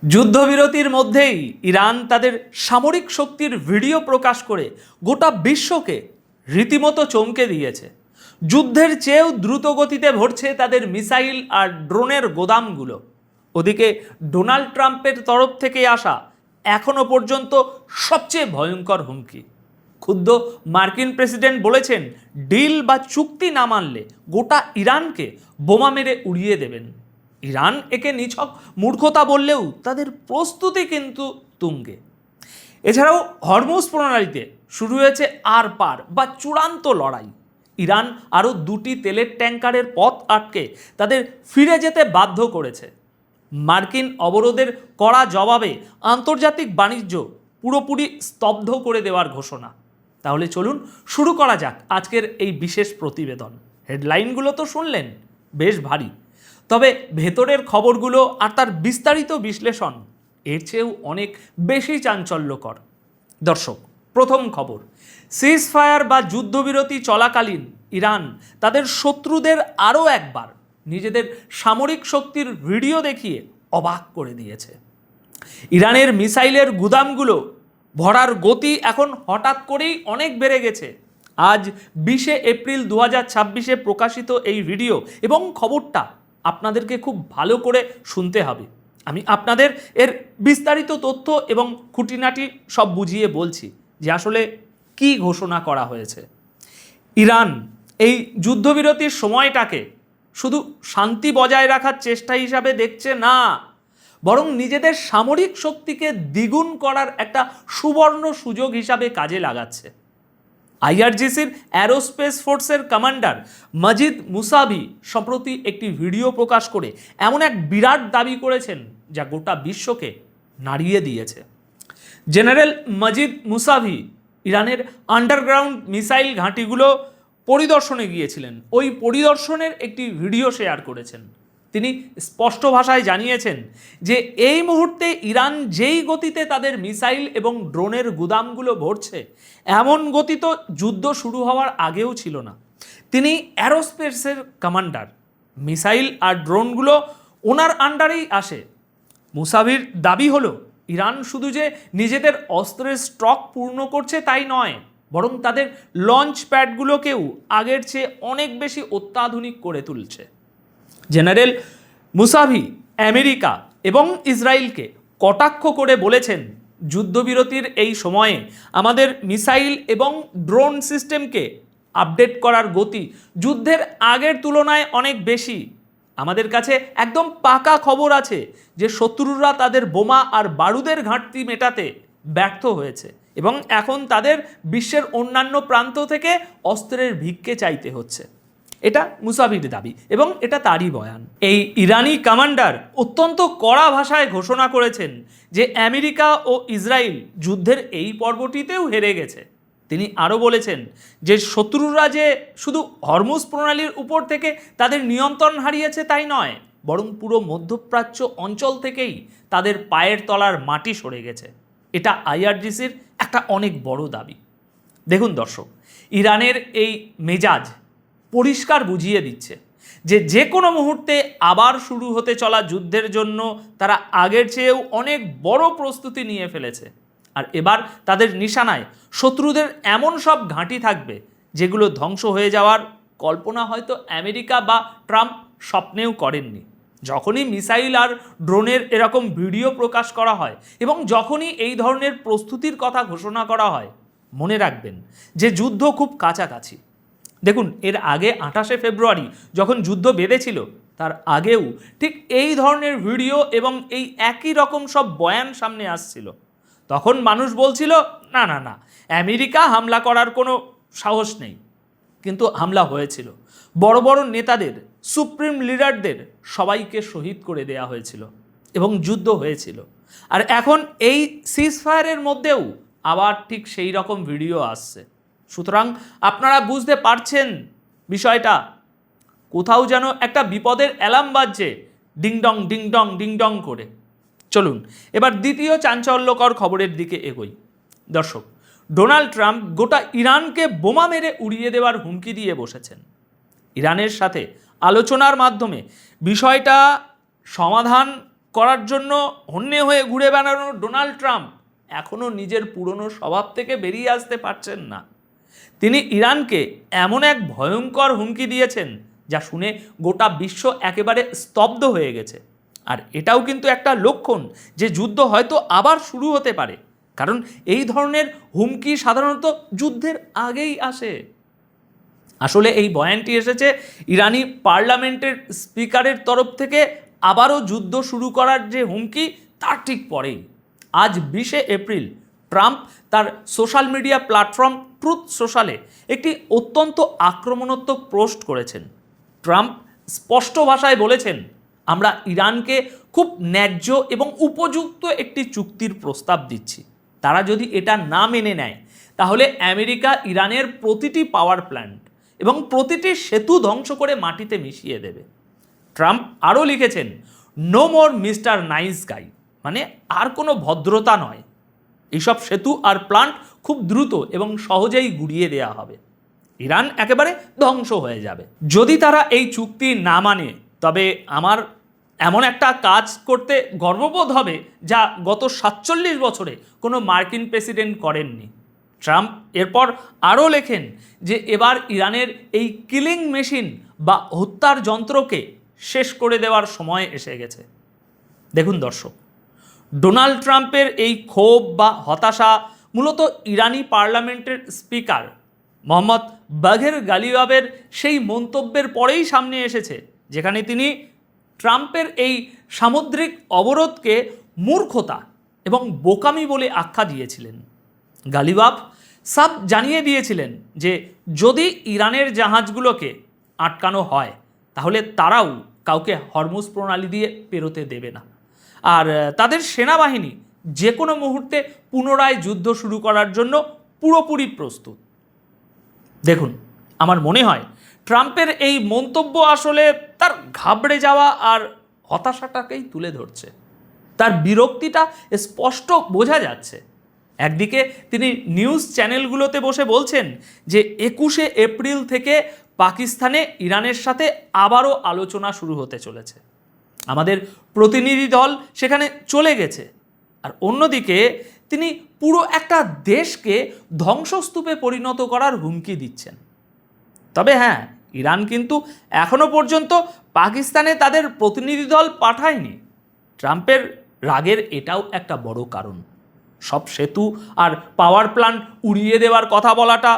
যুদ্ধবিরতির মধ্যেই ইরান তাদের সামরিক শক্তির ভিডিও প্রকাশ করে গোটা বিশ্বকে রীতিমতো চমকে দিয়েছে। যুদ্ধের চেয়েও দ্রুত গতিতে ভরছে তাদের মিসাইল আর ড্রোনের গোদামগুলো। ওদিকে ডোনাল্ড ট্রাম্পের তরফ থেকে আসা এখনো পর্যন্ত সবচেয়ে ভয়ঙ্কর হুমকি। ক্ষুব্ধ মার্কিন প্রেসিডেন্ট বলেছেন, ডিল বা চুক্তি না মানলে গোটা ইরানকে বোমা মেরে উড়িয়ে দেবেন। ইরান একে নিছক মূর্খতা বললেও তাদের প্রস্তুতি কিন্তু তুঙ্গে। এছাড়াও হরমুজ প্রণালীতে শুরু হয়েছে আর পার বা চূড়ান্ত লড়াই। ইরান আরও দুটি তেলের ট্যাঙ্কারের পথ আটকে তাদের ফিরে যেতে বাধ্য করেছে। মার্কিন অবরোধের কড়া জবাবে আন্তর্জাতিক বাণিজ্য পুরোপুরি স্তব্ধ করে দেওয়ার ঘোষণা। তাহলে চলুন শুরু করা যাক আজকের এই বিশেষ প্রতিবেদন। হেডলাইনগুলো তো শুনলেন, বেশ ভারী, তবে ভেতরের খবরগুলো আর তার বিস্তারিত বিশ্লেষণ এর চেয়েও অনেক বেশি চাঞ্চল্যকর। দর্শক, প্রথম খবর, সিজ ফায়ার বা যুদ্ধবিরতি চলাকালীন ইরান তাদের শত্রুদের আরও একবার নিজেদের সামরিক শক্তির ভিডিও দেখিয়ে অবাক করে দিয়েছে। ইরানের মিসাইলের গুদামগুলো ভরার গতি এখন হঠাৎ করেই অনেক বেড়ে গেছে। আজ 20 এপ্রিল 2026 প্রকাশিত এই ভিডিও এবং খবরটা আপনাদেরকে খুব ভালো করে শুনতে হবে। আমি আপনাদের এর বিস্তারিত তথ্য এবং খুঁটিনাটি সব বুঝিয়ে বলছি যে আসলে কি ঘোষণা করা হয়েছে। ইরান এই যুদ্ধবিরতির সময়টাকে শুধু শান্তি বজায় রাখার চেষ্টা হিসাবে দেখছে না, বরং নিজেদের সামরিক শক্তিকে দ্বিগুণ করার একটা সুবর্ণ সুযোগ হিসাবে কাজে লাগাচ্ছে। আইআরজিসির অ্যারোস্পেস ফোর্সের কমান্ডার মজিদ মুসাভি সম্প্রতি একটি ভিডিও প্রকাশ করে এমন এক বিরাট দাবি করেছেন যা গোটা বিশ্বকে নাড়িয়ে দিয়েছে। জেনারেল মজিদ মুসাভি ইরানের আন্ডারগ্রাউন্ড মিসাইল ঘাঁটিগুলো পরিদর্শনে গিয়েছিলেন। ওই পরিদর্শনের একটি ভিডিও শেয়ার করেছেন। তিনি স্পষ্ট ভাষায় জানিয়েছেন যে এই মুহূর্তে ইরান যেই গতিতে তাদের মিসাইল এবং ড্রোনের গুদামগুলো ভরছে, এমন গতি তো যুদ্ধ শুরু হওয়ার আগেও ছিল না। তিনি অ্যারোস্পেসের কমান্ডার, মিসাইল আর ড্রোনগুলো ওনার আন্ডারেই আসে। মুসাভির দাবি হলো, ইরান শুধু যে নিজেদের অস্ত্রের স্টক পূর্ণ করছে তাই নয়, বরং তাদের লঞ্চ প্যাডগুলোকেও আগের চেয়ে অনেক বেশি অত্যাধুনিক করে তুলছে। জেনারেল মুসাভি আমেরিকা এবং ইসরায়েলকে কটাক্ষ করে বলেছেন, যুদ্ধবিরতির এই সময়ে আমাদের মিসাইল এবং ড্রোন সিস্টেমকে আপডেট করার গতি যুদ্ধের আগের তুলনায় অনেক বেশি। আমাদের কাছে একদম পাকা খবর আছে যে শত্রুরা তাদের বোমা আর বারুদের ঘাটতি মেটাতে ব্যর্থ হয়েছে এবং এখন তাদের বিশ্বের অন্যান্য প্রান্ত থেকে অস্ত্রের ভিক্ষে চাইতে হচ্ছে। এটা মুসাভির দাবি এবং এটা তারই বয়ান। এই ইরানি কমান্ডার অত্যন্ত কড়া ভাষায় ঘোষণা করেছেন যে আমেরিকা ও ইসরায়েল যুদ্ধের এই পর্বটিতেও হেরে গেছে। তিনি আরও বলেছেন যে শত্রুরা যে শুধু হরমুজ প্রণালীর উপর থেকে তাদের নিয়ন্ত্রণ হারিয়েছে তাই নয়, বরং পুরো মধ্যপ্রাচ্য অঞ্চল থেকেই তাদের পায়ের তলার মাটি সরে গেছে। এটা আইআরজিসির একটা অনেক বড় দাবি। দেখুন দর্শক, ইরানের এই মেজাজ পরিষ্কার বুঝিয়ে দিচ্ছে যে যে কোনো মুহূর্তে আবার শুরু হতে চলা যুদ্ধের জন্য তারা আগের চেয়েও অনেক বড় প্রস্তুতি নিয়ে ফেলেছে। আর এবার তাদের নিশানায় শত্রুদের এমন সব ঘাঁটি থাকবে যেগুলো ধ্বংস হয়ে যাওয়ার কল্পনা হয়তো আমেরিকা বা ট্রাম্প স্বপ্নেও করেননি। যখনই মিসাইল আর ড্রোনের এরকম ভিডিও প্রকাশ করা হয় এবং যখনই এই ধরনের প্রস্তুতির কথা ঘোষণা করা হয়, মনে রাখবেন যে যুদ্ধ খুব কাছাকাছি। দেখুন, এর আগে 28 ফেব্রুয়ারি যখন যুদ্ধ বেঁধেছিল, তার আগেও ঠিক এই ধরনের ভিডিও এবং এই একই রকম সব বয়ান সামনে আসছিল। তখন মানুষ বলছিল, না না না, আমেরিকা হামলা করার কোনো সাহস নেই। কিন্তু হামলা হয়েছিল। বড় বড় নেতাদের, সুপ্রিম লিডারদের সবাইকে শহীদ করে দেয়া হয়েছিল এবং যুদ্ধ হয়েছিল। আর এখন এই সিজ ফায়ারের মধ্যেও আবার ঠিক সেই রকম ভিডিও আসছে। সুতরাং আপনারা বুঝতে পারছেন বিষয়টা, কোথাও যেন একটা বিপদের অ্যালার্ম বাজছে, ডিংডং ডিংডং ডিংডং করে। চলুন এবার দ্বিতীয় চাঞ্চল্যকর খবরের দিকে এগোই। দর্শক, ডোনাল্ড ট্রাম্প গোটা ইরানকে বোমা মেরে উড়িয়ে দেওয়ার হুমকি দিয়ে বসেছেন। ইরানের সাথে আলোচনার মাধ্যমে বিষয়টা সমাধান করার জন্য হন্যে হয়ে ঘুরে বেড়ানো ডোনাল্ড ট্রাম্প এখনও নিজের পুরনো স্বভাব থেকে বেরিয়ে আসতে পারছেন না। তিনি ইরানকে এমন এক ভয়ঙ্কর হুমকি দিয়েছেন যা শুনে গোটা বিশ্ব একেবারে স্তব্ধ হয়ে গেছে। আর এটাও কিন্তু একটা লক্ষণ যে যুদ্ধ হয়তো আবার শুরু হতে পারে, কারণ এই ধরনের হুমকি সাধারণত যুদ্ধের আগেই আসে। আসলে এই বয়ানটি এসেছে ইরানি পার্লামেন্টের স্পিকারের তরফ থেকে আবারও যুদ্ধ শুরু করার যে হুমকি তার ঠিক পরেই। আজ 20শে এপ্রিল ট্রাম্প তার সোশ্যাল মিডিয়া প্ল্যাটফর্ম ট্রুথ সোশ্যালে একটি অত্যন্ত আক্রমণাত্মক পোস্ট করেছেন। ট্রাম্প স্পষ্ট ভাষায় বলেছেন, আমরা ইরানকে খুব ন্যায্য এবং উপযুক্ত একটি চুক্তির প্রস্তাব দিচ্ছি। তারা যদি এটা না মেনে নেয় তাহলে আমেরিকা ইরানের প্রতিটি পাওয়ার প্ল্যান্ট এবং প্রতিটি সেতু ধ্বংস করে মাটিতে মিশিয়ে দেবে। ট্রাম্প আরও লিখেছেন, no more mister nice guy, মানে আর কোনো ভদ্রতা নয়। এইসব সেতু আর প্ল্যান্ট খুব দ্রুত এবং সহজেই গুড়িয়ে দেওয়া হবে। ইরান একেবারে ধ্বংস হয়ে যাবে। যদি তারা এই চুক্তি না মানে তবে আমার এমন একটা কাজ করতে গর্ববোধ হবে যা গত 47 বছরে কোনো মার্কিন প্রেসিডেন্ট করেননি। ট্রাম্প এরপর আরও লেখেন যে এবার ইরানের এই কিলিং মেশিন বা হত্যার যন্ত্রকে শেষ করে দেওয়ার সময় এসে গেছে। দেখুন দর্শক, ডোনাল্ড ট্রাম্পের এই ক্ষোভ বা হতাশা মূলত ইরানি পার্লামেন্টের স্পিকার মোহাম্মদ বাঘের গালিবাফের সেই মন্তব্যের পরেই সামনে এসেছে, যেখানে তিনি ট্রাম্পের এই সামুদ্রিক অবরোধকে মূর্খতা এবং বোকামি বলে আখ্যা দিয়েছিলেন। গালিবাফ সাব জানিয়ে দিয়েছিলেন যে যদি ইরানের জাহাজগুলোকে আটকানো হয় তাহলে তারাও কাউকে হরমুজ প্রণালী দিয়ে পেরোতে দেবে না, আর তাদের সেনাবাহিনী যে কোনো মুহূর্তে পুনরায় যুদ্ধ শুরু করার জন্য পুরোপুরি প্রস্তুত। দেখুন, আমার মনে হয় ট্রাম্পের এই মন্তব্য আসলে তার ঘাবড়ে যাওয়া আর হতাশাটাকেই তুলে ধরছে। তার বিরক্তিটা স্পষ্ট বোঝা যাচ্ছে। একদিকে তিনি নিউজ চ্যানেলগুলোতে বসে বলছেন যে 21শে এপ্রিল থেকে পাকিস্তানে ইরানের সাথে আবারও আলোচনা শুরু হতে চলেছে, আমাদের প্রতিনিধি দল সেখানে চলে গেছে। আর অন্যদিকে তিনি পুরো একটা দেশকে ধ্বংসস্তূপে পরিণত করার হুমকি দিচ্ছেন। তবে হ্যাঁ, ইরান কিন্তু এখনও পর্যন্ত পাকিস্তানে তাদের প্রতিনিধি দল পাঠায়নি। ট্রাম্পের রাগের এটাও একটা বড় কারণ। সব সেতু আর পাওয়ার প্ল্যান্ট উড়িয়ে দেওয়ার কথা বলাটা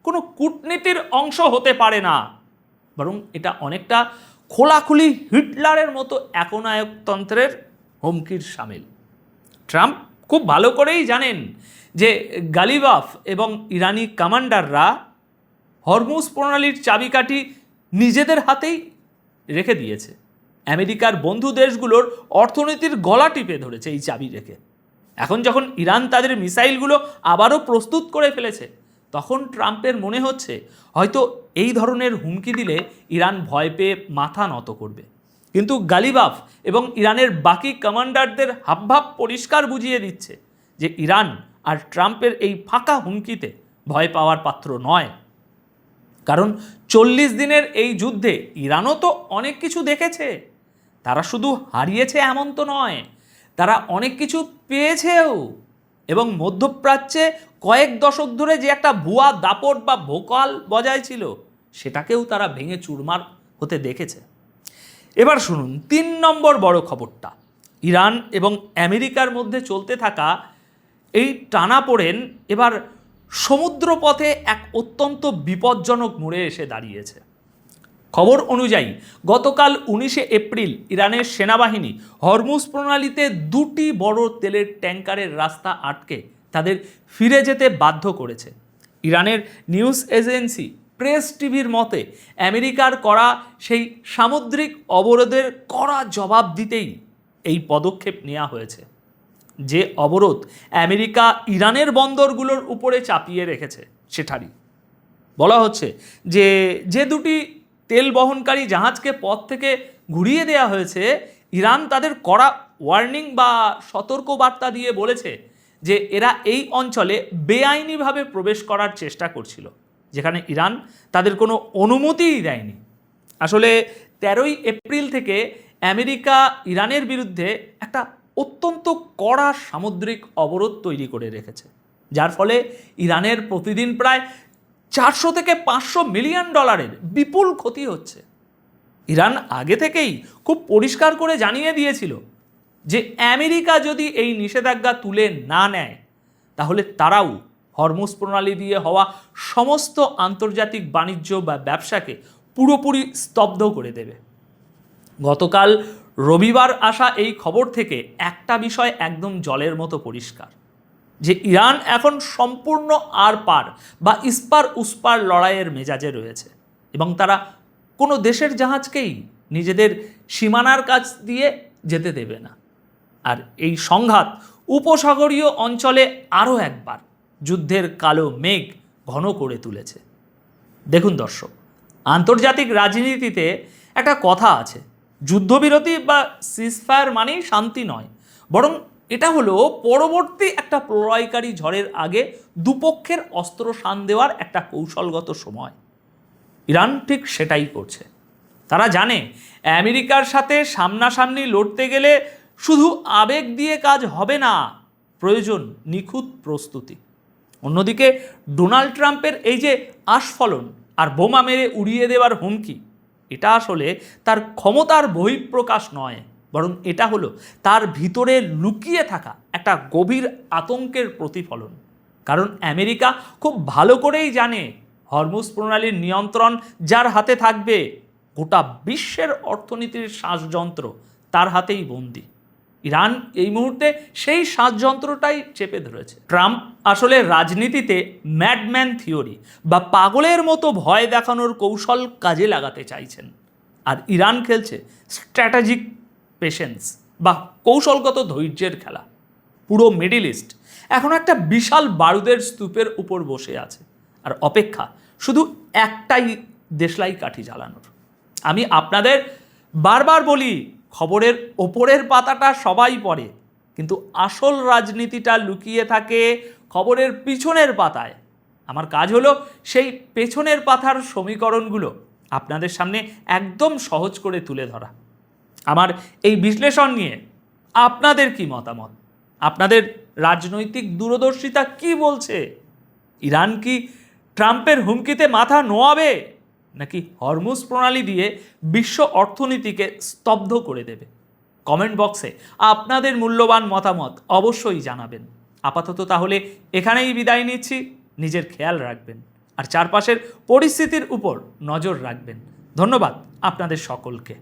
কোনো কূটনীতির অংশ হতে পারে না, বরং এটা অনেকটা খোলাখুলি হিটলারের মতো একনায়কতন্ত্রের হুমকির সামিল। ট্রাম্প খুব ভালো করেই জানেন যে গালিবাফ এবং ইরানি কমান্ডাররা হরমুজ প্রণালীর চাবিকাঠি নিজেদের হাতেই রেখে দিয়েছে। আমেরিকার বন্ধু দেশগুলোর অর্থনীতির গলা টিপে ধরেছে এই চাবি রেখে। এখন যখন ইরান তাদের মিসাইলগুলো আবারও প্রস্তুত করে ফেলেছে, তখন ট্রাম্পের মনে হচ্ছে হয়তো এই ধরনের হুমকি দিলে ইরান ভয় পেয়ে মাথা নত করবে। কিন্তু গালিবাফ এবং ইরানের বাকি কমান্ডারদের হাবভাব পরিষ্কার বুঝিয়ে দিচ্ছে যে ইরান আর ট্রাম্পের এই ফাঁকা হুমকিতে ভয় পাওয়ার পাত্র নয়। কারণ 40 দিনের এই যুদ্ধে ইরানও তো অনেক কিছু দেখেছে। তারা শুধু হারিয়েছে এমন তো নয়, তারা অনেক কিছু পেয়েছেও। এবং মধ্যপ্রাচ্যে কয়েক দশক ধরে যে একটা ভুয়া দাপট বা ভোকাল বজায় ছিল, সেটাকেও তারা ভেঙে চুরমার হতে দেখেছে। এবার শুনুন 3 নম্বর বড় খবরটা। ইরান এবং আমেরিকার মধ্যে চলতে থাকা এই টানাপোড়েন এবার সমুদ্রপথে এক অত্যন্ত বিপজ্জনক মোড়ে এসে দাঁড়িয়েছে। খবর অনুযায়ী গতকাল 19শে এপ্রিল ইরানের সেনাবাহিনী হরমুজ প্রণালীতে 2টি বড় তেলের ট্যাঙ্কারের রাস্তা আটকে তাদের ফিরে যেতে বাধ্য করেছে। ইরানের নিউজ এজেন্সি প্রেস টিভির মতে আমেরিকার করা সেই সামুদ্রিক অবরোধের কড়া জবাব দিতেই এই পদক্ষেপ নেওয়া হয়েছে। যে অবরোধ আমেরিকা ইরানের বন্দরগুলোর উপরে চাপিয়ে রেখেছে, সেটারই বলা হচ্ছে যে দুটি তেল বহনকারী জাহাজকে পথ থেকে ঘুরিয়ে দেওয়া হয়েছে, ইরান তাদের কড়া ওয়ার্নিং বা সতর্কবার্তা দিয়ে বলেছে যে এরা এই অঞ্চলে বেআইনিভাবে প্রবেশ করার চেষ্টা করছিল, যেখানে ইরান তাদের কোনো অনুমতিই দেয়নি। আসলে 13ই এপ্রিল থেকে আমেরিকা ইরানের বিরুদ্ধে একটা অত্যন্ত কড়া সামুদ্রিক অবরোধ তৈরি করে রেখেছে, যার ফলে ইরানের প্রতিদিন প্রায় 400 থেকে 500 মিলিয়ন ডলারের বিপুল ক্ষতি হচ্ছে। ইরান আগে থেকেই খুব পরিষ্কার করে জানিয়ে দিয়েছিল যে আমেরিকা যদি এই নিষেধাজ্ঞা তুলে না নেয় তাহলে তারাও হরমুজ প্রণালী দিয়ে হওয়া সমস্ত আন্তর্জাতিক বাণিজ্য বা ব্যবসাকে পুরোপুরি স্তব্ধ করে দেবে। গতকাল রবিবার আসা এই খবর থেকে একটা বিষয় একদম জলের মতো পরিষ্কার, যে ইরান এখন সম্পূর্ণ আর পার বা ইস্পার উস্পার লড়াইয়ের মেজাজে রয়েছে এবং তারা কোনো দেশের জাহাজকেই নিজেদের সীমানার কাছ দিয়ে যেতে দেবে না। আর এই সংঘাত উপসাগরীয় অঞ্চলে আরও একবার যুদ্ধের কালো মেঘ ঘন করে তুলেছে। দেখুন দর্শক, আন্তর্জাতিক রাজনীতিতে একটা কথা আছে, যুদ্ধবিরতি বা সিজফায়ার মানেই শান্তি নয়, বরং এটা হলো পরবর্তী একটা প্রলয়কারী ঝড়ের আগে দুপক্ষের অস্ত্র শান দেওয়ার একটা কৌশলগত সময়। ইরান ঠিক সেটাই করছে। তারা জানে আমেরিকার সাথে সামনাসামনি লড়তে গেলে শুধু আবেগ দিয়ে কাজ হবে না, প্রয়োজন নিখুঁত প্রস্তুতি। অন্যদিকে ডোনাল্ড ট্রাম্পের এই যে আস্ফলন আর বোমা মেরে উড়িয়ে দেওয়ার হুমকি, এটা আসলে তার ক্ষমতার বহিঃপ্রকাশ নয়, বরং এটা হলো তার ভিতরে লুকিয়ে থাকা একটা গভীর আতঙ্কের প্রতিফলন। কারণ আমেরিকা খুব ভালো করেই জানে হরমুজ প্রণালীর নিয়ন্ত্রণ যার হাতে থাকবে, গোটা বিশ্বের অর্থনীতির শ্বাসযন্ত্র তার হাতেই বন্দী। ইরান এই মুহূর্তে সেই শ্বাসযন্ত্রটাই চেপে ধরেছে। ট্রাম্প আসলে রাজনীতিতে ম্যাডম্যান থিওরি বা পাগলের মতো ভয় দেখানোর কৌশল কাজে লাগাতে চাইছেন, আর ইরান খেলছে স্ট্র্যাটেজিক পেশেন্স বা কৌশলগত ধৈর্যের খেলা। পুরো মিডল ইস্ট এখন একটা বিশাল বারুদের স্তূপের উপর বসে আছে আর অপেক্ষা শুধু একটাই দেশলাই কাঠি জ্বালানোর। আমি আপনাদের বারবার বলি, খবরের ওপরের পাতাটা সবাই পড়ে, কিন্তু আসল রাজনীতিটা লুকিয়ে থাকে খবরের পিছনের পাতায়। আমার কাজ হলো সেই পেছনের পাতার সমীকরণগুলো আপনাদের সামনে একদম সহজ করে তুলে ধরা। আমার এই বিশ্লেষণ নিয়ে আপনাদের কি মতামত? আপনাদের রাজনৈতিক দূরদর্শিতা কি বলছে? ইরান কি ট্রাম্পের হুমকিতে মাথা নোয়াবে, নাকি হরমুজ প্রণালী দিয়ে বিশ্ব অর্থনীতিকে স্তব্ধ করে দেবে? কমেন্ট বক্সে আপনাদের মূল্যবান মতামত অবশ্যই জানাবেন। আপাতত তাহলে এখানেই বিদায় নিচ্ছি। নিজের খেয়াল রাখবেন আর চারপাশের পরিস্থিতির উপর নজর রাখবেন। ধন্যবাদ আপনাদের সকলকে।